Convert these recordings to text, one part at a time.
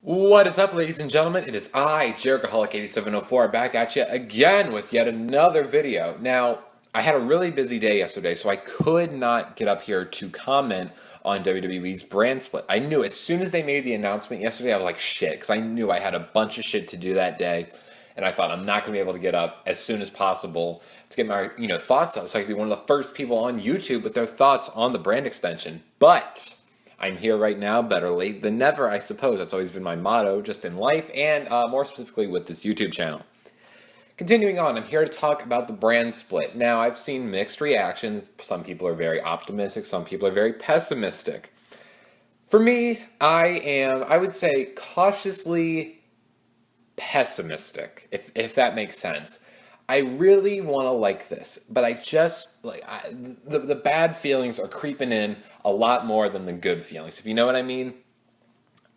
What is up, ladies and gentlemen? It is I, Jerichoholic8704, back at you again with yet another video. Now, I had a really busy day yesterday, so I could not get up here to comment on WWE's brand split. I knew as soon as they made the announcement yesterday, I was like, shit, because I knew I had a bunch of shit to do that day, and I thought I'm not going to be able to get up as soon as possible to get my thoughts up, so I could be one of the first people on YouTube with their thoughts on the brand extension. But I'm here right now, better late than never, I suppose. That's always been my motto, just in life, and more specifically with this YouTube channel. Continuing on, I'm here to talk about the brand split. Now, I've seen mixed reactions. Some people are very optimistic, some people are very pessimistic. For me, I would say, cautiously pessimistic, if that makes sense. I really want to like this, but the bad feelings are creeping in a lot more than the good feelings, if you know what I mean.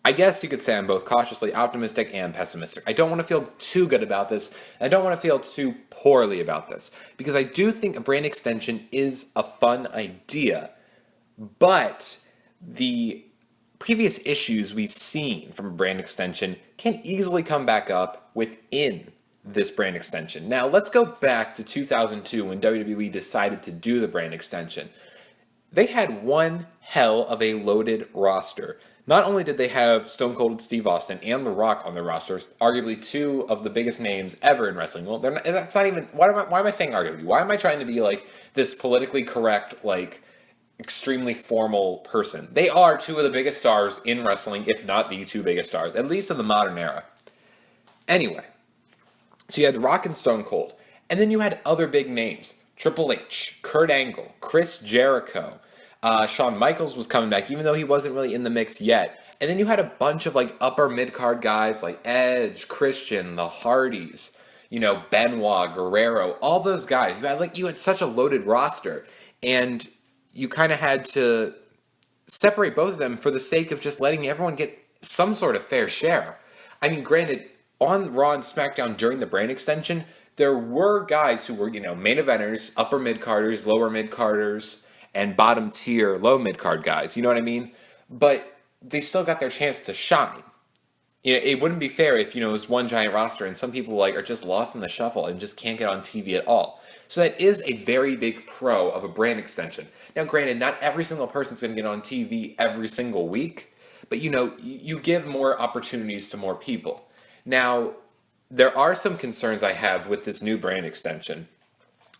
I guess you could say I'm both cautiously optimistic and pessimistic. I don't want to feel too good about this. I don't want to feel too poorly about this, because I do think a brand extension is a fun idea, but the previous issues we've seen from a brand extension can easily come back up within this brand extension. Now, let's go back to 2002 when WWE decided to do the brand extension. They had one hell of a loaded roster. Not only did they have Stone Cold Steve Austin and The Rock on their rosters, arguably two of the biggest names ever in wrestling. Well, that's not even, why am I saying arguably? Why am I trying to be like this politically correct, like extremely formal person? They are two of the biggest stars in wrestling, if not the two biggest stars, at least in the modern era. Anyway, so you had The Rock and Stone Cold, and then you had other big names. Triple H, Kurt Angle, Chris Jericho, Shawn Michaels was coming back, even though he wasn't really in the mix yet. And then you had a bunch of like upper mid-card guys like Edge, Christian, the Hardys, Benoit, Guerrero, all those guys. You had such a loaded roster, and you kind of had to separate both of them for the sake of just letting everyone get some sort of fair share. I mean, granted, on Raw and SmackDown during the brand extension, there were guys who were, main eventers, upper mid-carders, lower mid-carders, and bottom tier, low mid-card guys. You know what I mean? But they still got their chance to shine. It wouldn't be fair if, it was one giant roster and some people are just lost in the shuffle and just can't get on TV at all. So that is a very big pro of a brand extension. Now, granted, not every single person's going to get on TV every single week, but, you give more opportunities to more people. Now, there are some concerns I have with this new brand extension.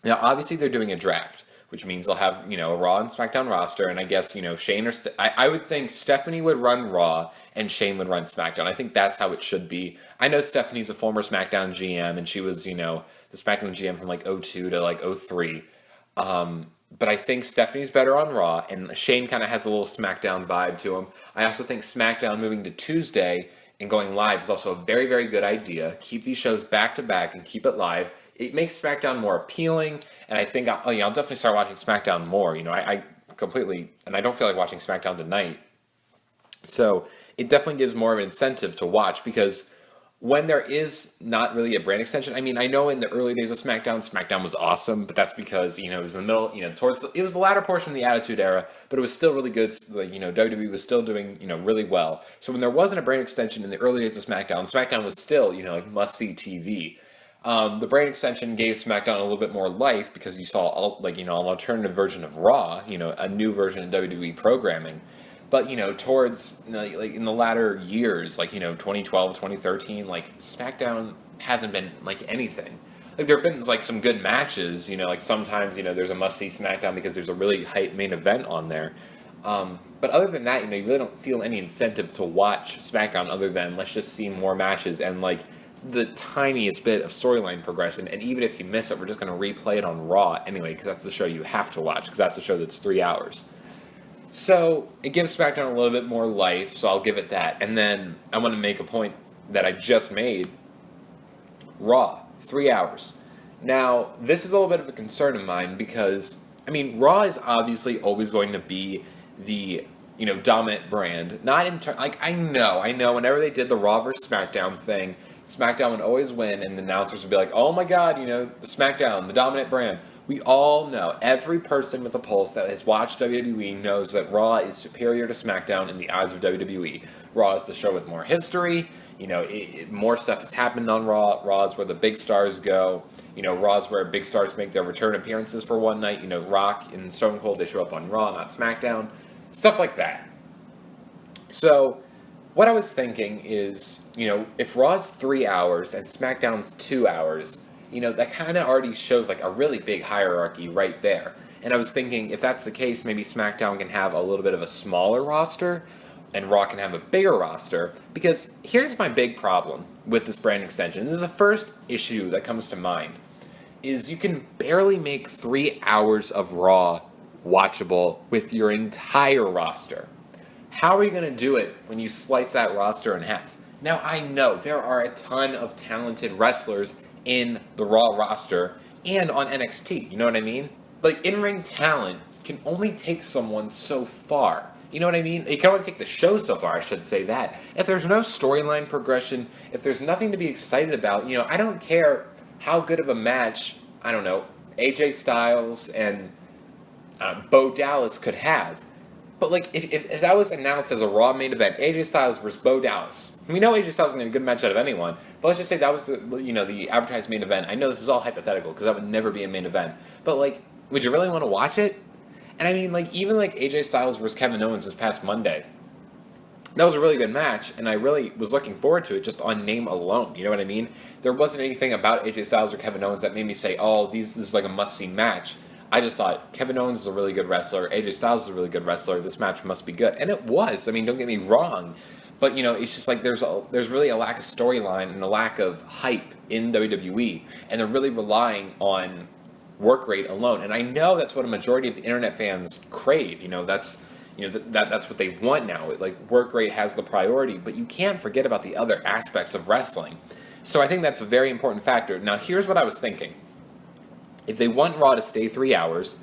Now, obviously, they're doing a draft, which means they'll have, a Raw and SmackDown roster, and I guess, Shane I would think Stephanie would run Raw and Shane would run SmackDown. I think that's how it should be. I know Stephanie's a former SmackDown GM, and she was, the SmackDown GM from, 02 to, 03. But I think Stephanie's better on Raw, and Shane kind of has a little SmackDown vibe to him. I also think SmackDown moving to Tuesday and going live is also a very, very good idea. Keep these shows back to back and keep it live. It makes SmackDown more appealing, and I think I'll definitely start watching SmackDown more. I completely, and I don't feel like watching SmackDown tonight. So it definitely gives more of an incentive to watch, because when there is not really a brand extension, I mean, I know in the early days of SmackDown was awesome, but that's because, it was in the middle, it was the latter portion of the Attitude Era, but it was still really good. WWE was still doing, really well. So when there wasn't a brand extension in the early days of SmackDown was still, must-see TV. The brand extension gave SmackDown a little bit more life because you saw, an alternative version of Raw, a new version of WWE programming. But, towards, in the latter years, 2012, 2013, SmackDown hasn't been, anything. There have been, some good matches, sometimes, there's a must-see SmackDown because there's a really hype main event on there. But other than that, you really don't feel any incentive to watch SmackDown other than let's just see more matches and, the tiniest bit of storyline progression. And even if you miss it, we're just going to replay it on Raw anyway, because that's the show you have to watch, because that's the show that's 3 hours. So it gives SmackDown a little bit more life, so I'll give it that. And then I want to make a point that I just made. Raw, 3 hours. Now, this is a little bit of a concern of mine because, Raw is obviously always going to be the, dominant brand. Not in I know, whenever they did the Raw versus SmackDown thing, SmackDown would always win, and the announcers would be like, oh my god, the SmackDown, the dominant brand. We all know, every person with a pulse that has watched WWE knows that Raw is superior to SmackDown in the eyes of WWE. Raw is the show with more history. More stuff has happened on Raw. Raw is where the big stars go. Raw is where big stars make their return appearances for one night. Rock and Stone Cold, they show up on Raw, not SmackDown. Stuff like that. So, what I was thinking is, if Raw's 3 hours and SmackDown's 2 hours, that kind of already shows like a really big hierarchy right there. And I was thinking, if that's the case, maybe SmackDown can have a little bit of a smaller roster and Raw can have a bigger roster. Because here's my big problem with this brand extension. This is the first issue that comes to mind. Is you can barely make 3 hours of Raw watchable with your entire roster. How are you going to do it when you slice that roster in half? Now, I know there are a ton of talented wrestlers in the Raw roster and on NXT, you know what I mean? Like, in-ring talent can only take someone so far. You know what I mean? It can only take the show so far, I should say that. If there's no storyline progression, if there's nothing to be excited about, I don't care how good of a match, I don't know, AJ Styles and Bo Dallas could have. But, like, if that was announced as a Raw main event, AJ Styles versus Bo Dallas. We know AJ Styles is going to get a good match out of anyone, but let's just say that was the advertised main event. I know this is all hypothetical because that would never be a main event. But, like, would you really want to watch it? And I mean, like, even like AJ Styles versus Kevin Owens this past Monday, that was a really good match, and I really was looking forward to it just on name alone. You know what I mean? There wasn't anything about AJ Styles or Kevin Owens that made me say, oh, this is like a must-see match. I just thought, Kevin Owens is a really good wrestler, AJ Styles is a really good wrestler, this match must be good. And it was. I mean, don't get me wrong. But, it's just like there's really a lack of storyline and a lack of hype in WWE. And they're really relying on work rate alone. And I know that's what a majority of the internet fans crave. That's what they want now. Like, work rate has the priority. But you can't forget about the other aspects of wrestling. So I think that's a very important factor. Now, here's what I was thinking. If they want Raw to stay 3 hours,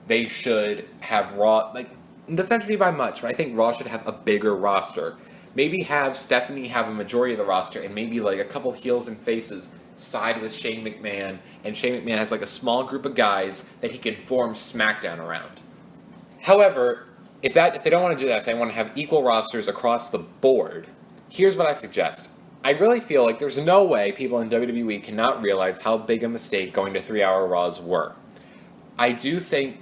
they should have Raw, like, that's not to be by much, but I think Raw should have a bigger roster. Maybe have Stephanie have a majority of the roster, and maybe, like, a couple heels and faces side with Shane McMahon, and Shane McMahon has, like, a small group of guys that he can form SmackDown around. However, if they don't want to do that, if they want to have equal rosters across the board, here's what I suggest. I really feel like there's no way people in WWE cannot realize how big a mistake going to 3-hour Raws were. I do think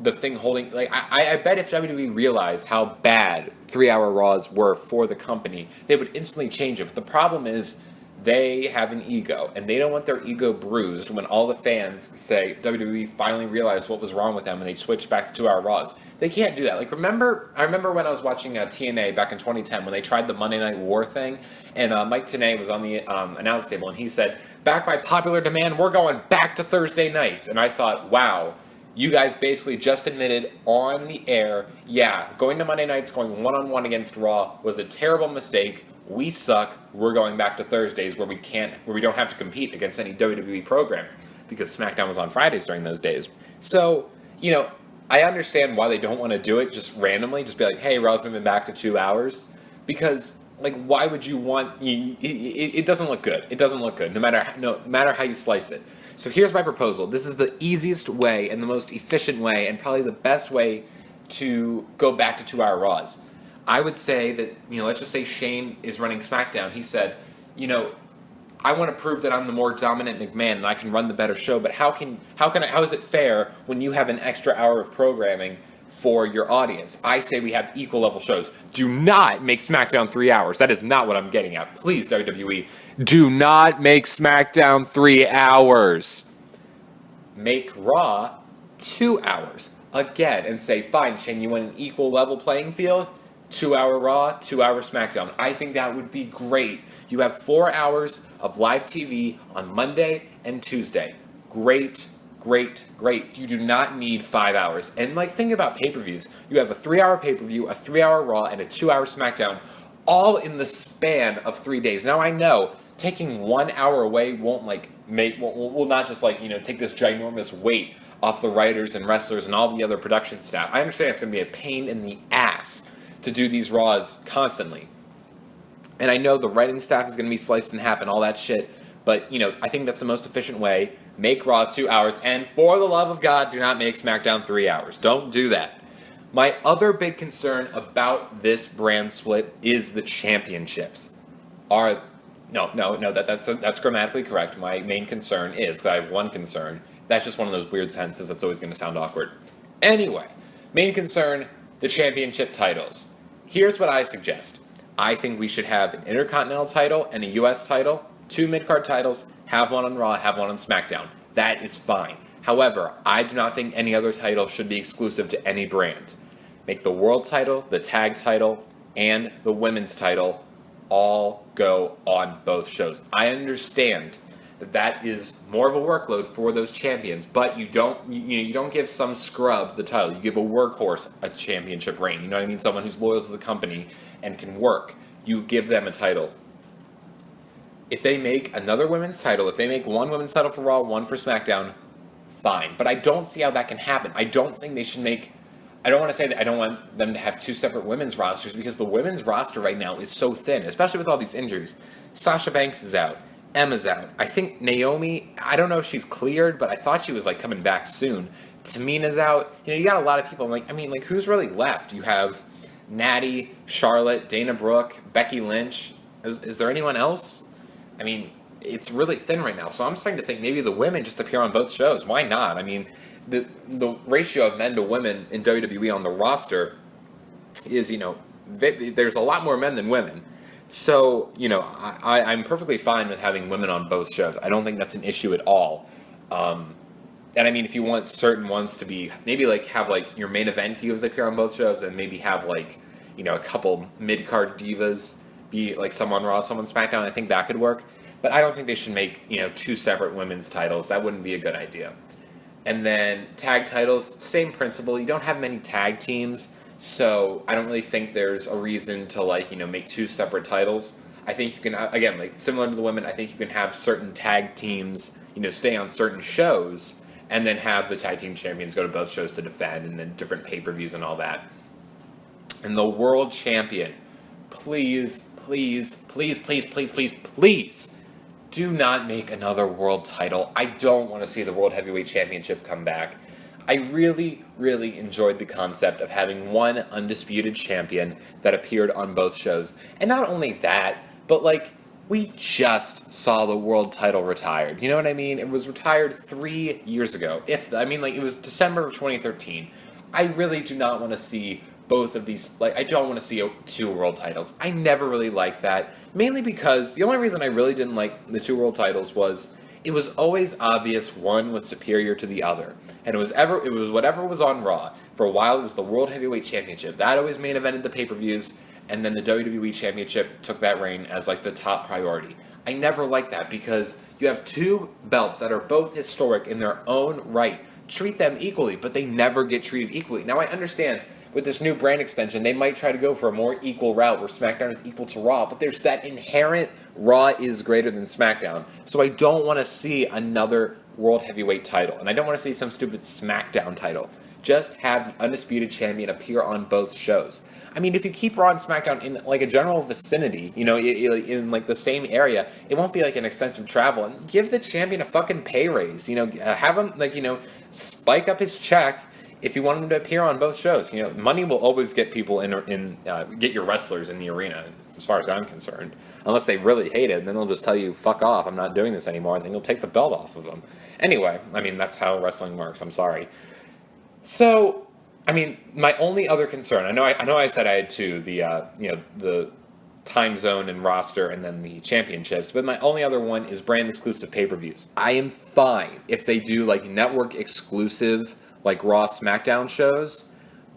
the thing holding, like, I bet if WWE realized how bad 3-hour Raws were for the company, they would instantly change it. But the problem is they have an ego, and they don't want their ego bruised when all the fans say WWE finally realized what was wrong with them and they switched back to 2-hour Raws. They can't do that. Like, I remember when I was watching TNA back in 2010 when they tried the Monday Night War thing, and Mike Tenay was on the announce table, and he said, back by popular demand, we're going back to Thursday nights. And I thought, wow, you guys basically just admitted on the air, yeah, going to Monday nights, going one-on-one against Raw was a terrible mistake. We suck. We're going back to Thursdays where we don't have to compete against any WWE program because SmackDown was on Fridays during those days. So, I understand why they don't want to do it just randomly, just be like, hey, Raw's moving back to 2 hours, because, like, why would you want? It doesn't look good. It doesn't look good, no matter how you slice it. So here's my proposal. This is the easiest way and the most efficient way, and probably the best way to go back to 2-hour Raws. I would say that, let's just say Shane is running SmackDown. He said, I want to prove that I'm the more dominant McMahon and I can run the better show, but how is it fair when you have an extra hour of programming for your audience? I say we have equal level shows. Do not make SmackDown 3 hours. That is not what I'm getting at. Please, WWE, do not make SmackDown 3 hours. Make Raw 2 hours. Again, and say, fine, Shane, you want an equal level playing field? 2-hour Raw, 2-hour SmackDown. I think that would be great. You have 4 hours of live TV on Monday and Tuesday. Great, great, great. You do not need 5 hours. And, like, think about pay-per-views. You have a 3-hour pay-per-view, a 3-hour Raw, and a 2-hour SmackDown, all in the span of 3 days. Now, I know taking 1 hour away won't, like, will not just, like, take this ginormous weight off the writers and wrestlers and all the other production staff. I understand it's going to be a pain in the ass to do these Raws constantly. And I know the writing staff is going to be sliced in half and all that shit, But, I think that's the most efficient way. Make Raw 2 hours, and for the love of God, do not make SmackDown 3 hours. Don't do that. My other big concern about this brand split is the championships. That's grammatically correct. My main concern is, because I have one concern, that's just one of those weird sentences that's always going to sound awkward. Anyway, main concern, the championship titles. Here's what I suggest. I think we should have an Intercontinental title and a US title, 2 mid-card titles, have one on Raw, have one on SmackDown. That is fine. However, I do not think any other title should be exclusive to any brand. Make the world title, the tag title, and the women's title all go on both shows. I understand that is more of a workload for those champions, but you don't give some scrub the title. You give a workhorse a championship reign. You know what I mean? Someone who's loyal to the company and can work. You give them a title. If they make another women's title, if they make one women's title for Raw, one for SmackDown, fine. But I don't see how that can happen. I don't think they should make... I don't want to say that I don't want them to have 2 separate women's rosters, because the women's roster right now is so thin, especially with all these injuries. Sasha Banks is out. Emma's out. I think Naomi, I don't know if she's cleared, but I thought she was coming back soon. Tamina's out. You got a lot of people. Who's really left? You have Natty, Charlotte, Dana Brooke, Becky Lynch. Is there anyone else? It's really thin right now. So I'm starting to think maybe the women just appear on both shows. Why not? The ratio of men to women in WWE on the roster is, there's a lot more men than women. So, I'm perfectly fine with having women on both shows. I don't think that's an issue at all. And if you want certain ones to be, maybe have your main event divas appear on both shows, and maybe have a couple mid-card divas be some on Raw, some on SmackDown, I think that could work. But I don't think they should make, 2 separate women's titles. That wouldn't be a good idea. And then tag titles, same principle. You don't have many tag teams, so I don't really think there's a reason to make 2 separate titles. I think you can, again, similar to the women, I think you can have certain tag teams, stay on certain shows, and then have the tag team champions go to both shows to defend, and then different pay-per-views and all that. And the world champion, please, please, please, please, please, please, please, do not make another world title. I don't want to see the World Heavyweight Championship come back. I really, really enjoyed the concept of having one undisputed champion that appeared on both shows. And not only that, but we just saw the world title retired. You know what I mean? It was retired 3 years ago. It was December of 2013. I really do not want to see both of these, I don't want to see 2 world titles. I never really liked that, mainly because the only reason I really didn't like the 2 world titles was it was always obvious one was superior to the other, and it was whatever was on Raw. For a while, it was the World Heavyweight Championship. That always main evented the pay-per-views, and then the WWE Championship took that reign as the top priority. I never liked that, because you have 2 belts that are both historic in their own right. Treat them equally, but they never get treated equally. Now, I understand with this new brand extension, they might try to go for a more equal route where SmackDown is equal to Raw, but there's that inherent Raw is greater than SmackDown. So I don't want to see another World Heavyweight title, and I don't want to see some stupid SmackDown title. Just have the undisputed champion appear on both shows. If you keep Raw and SmackDown in a general vicinity, in the same area, it won't be an extensive travel. And give the champion a fucking pay raise. Have him spike up his check. If you want him to appear on both shows, money will always get people get your wrestlers in the arena, as far as I'm concerned. Unless they really hate it, then they'll just tell you, fuck off, I'm not doing this anymore, and then you'll take the belt off of them. Anyway, that's how wrestling works, I'm sorry. So, my only other concern, I know I said I had 2, the time zone and roster, and then the championships, but my only other one is brand exclusive pay-per-views. I am fine if they do network exclusive Raw SmackDown shows,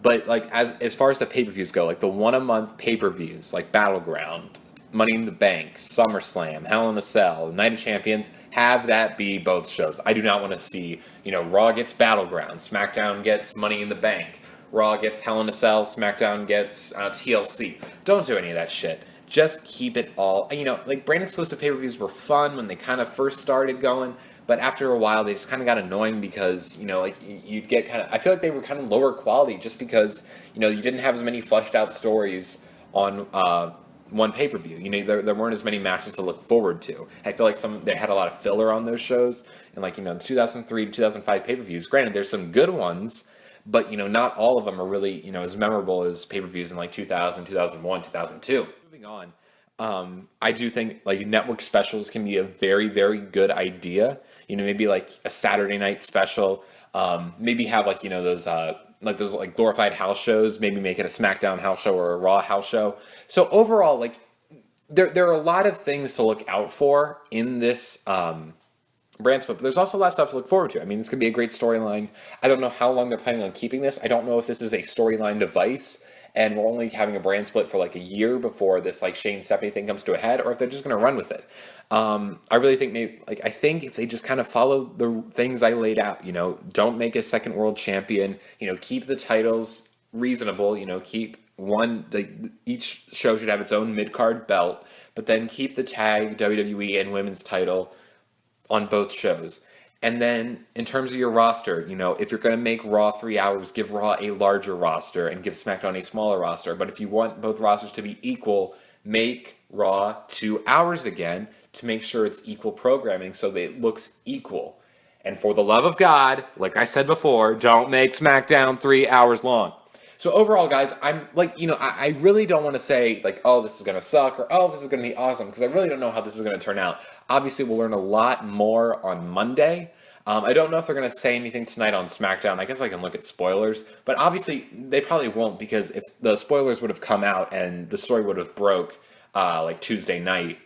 but as far as the pay-per-views go, the 1-a-month pay-per-views, Battleground, Money in the Bank, SummerSlam, Hell in a Cell, Night of Champions, have that be both shows. I do not want to see, Raw gets Battleground, SmackDown gets Money in the Bank, Raw gets Hell in a Cell, SmackDown gets TLC. Don't do any of that shit. Just keep it all, brand exclusive pay-per-views were fun when they kind of first started going, but after a while, they just kind of got annoying because, you'd get I feel like they were kind of lower quality just because, you didn't have as many fleshed out stories on one pay-per-view. You know, there weren't as many matches to look forward to. I feel like they had a lot of filler on those shows, and like, you know, the 2003 to 2005 pay-per-views. Granted, there's some good ones, but you know, not all of them are really, you know, as memorable as pay-per-views in like 2000, 2001, 2002. Moving on, I do think like network specials can be a very, very good idea. You know, maybe like a Saturday night special. Maybe have like, you know, those like glorified house shows. Maybe make it a SmackDown house show or a Raw house show. So overall, like there are a lot of things to look out for in this brand split, but there's also a lot of stuff to look forward to. I mean, this could be a great storyline. I don't know how long they're planning on keeping this. I don't know if this is a storyline device and we're only having a brand split for like a year before this like Shane Stephanie thing comes to a head, or if they're just going to run with it. I really think I think if they just kind of follow the things I laid out, you know, don't make a second world champion, you know, keep the titles reasonable, you know, keep each show should have its own mid-card belt, but then keep the tag WWE and women's title on both shows. And then in terms of your roster, you know, if you're going to make Raw 3 hours, give Raw a larger roster and give SmackDown a smaller roster. But if you want both rosters to be equal, make Raw 2 hours again to make sure it's equal programming so that it looks equal. And for the love of God, like I said before, don't make SmackDown 3 hours long. So overall, guys, I'm like, you know, I really don't want to say like, oh, this is going to suck or oh, this is going to be awesome, because I really don't know how this is going to turn out. Obviously, we'll learn a lot more on Monday. I don't know if they're going to say anything tonight on SmackDown. I guess I can look at spoilers, but obviously they probably won't, because if the spoilers would have come out and the story would have broke like Tuesday night,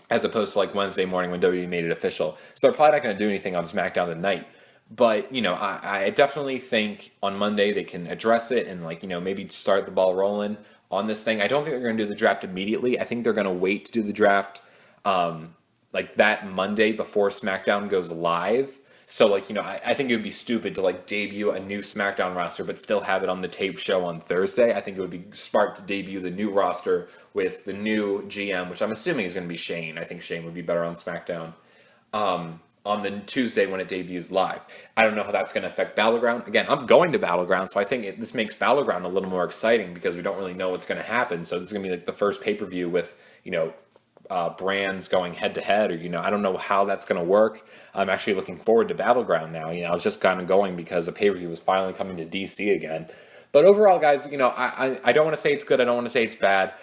as opposed to like Wednesday morning when WWE made it official. So they're probably not going to do anything on SmackDown tonight. But, you know, I definitely think on Monday they can address it and, like, you know, maybe start the ball rolling on this thing. I don't think they're going to do the draft immediately. I think they're going to wait to do the draft like that Monday before SmackDown goes live. So, like, you know, I think it would be stupid to, like, debut a new SmackDown roster but still have it on the tape show on Thursday. I think it would be smart to debut the new roster with the new GM, which I'm assuming is going to be Shane. I think Shane would be better on SmackDown. On the Tuesday when it debuts live. I don't know how that's going to affect Battleground. Again, I'm going to Battleground, so I think this makes Battleground a little more exciting because we don't really know what's going to happen. So this is going to be like the first pay-per-view with, you know, brands going head-to-head, or, you know, I don't know how that's going to work. I'm actually looking forward to Battleground now. You know, I was just kind of going because the pay-per-view was finally coming to DC again. But overall, guys, you know, I don't want to say it's good. I don't want to say it's bad.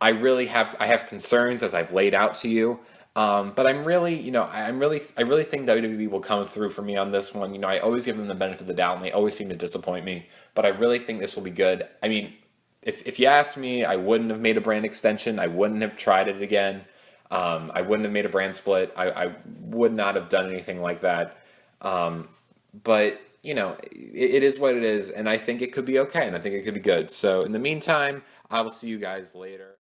I have concerns, as I've laid out to you. But I'm really, you know, I really think WWE will come through for me on this one. You know, I always give them the benefit of the doubt, and they always seem to disappoint me. But I really think this will be good. I mean, if you asked me, I wouldn't have made a brand extension. I wouldn't have tried it again. I wouldn't have made a brand split. I would not have done anything like that. But, you know, it is what it is, and I think it could be okay, and I think it could be good. So in the meantime, I will see you guys later.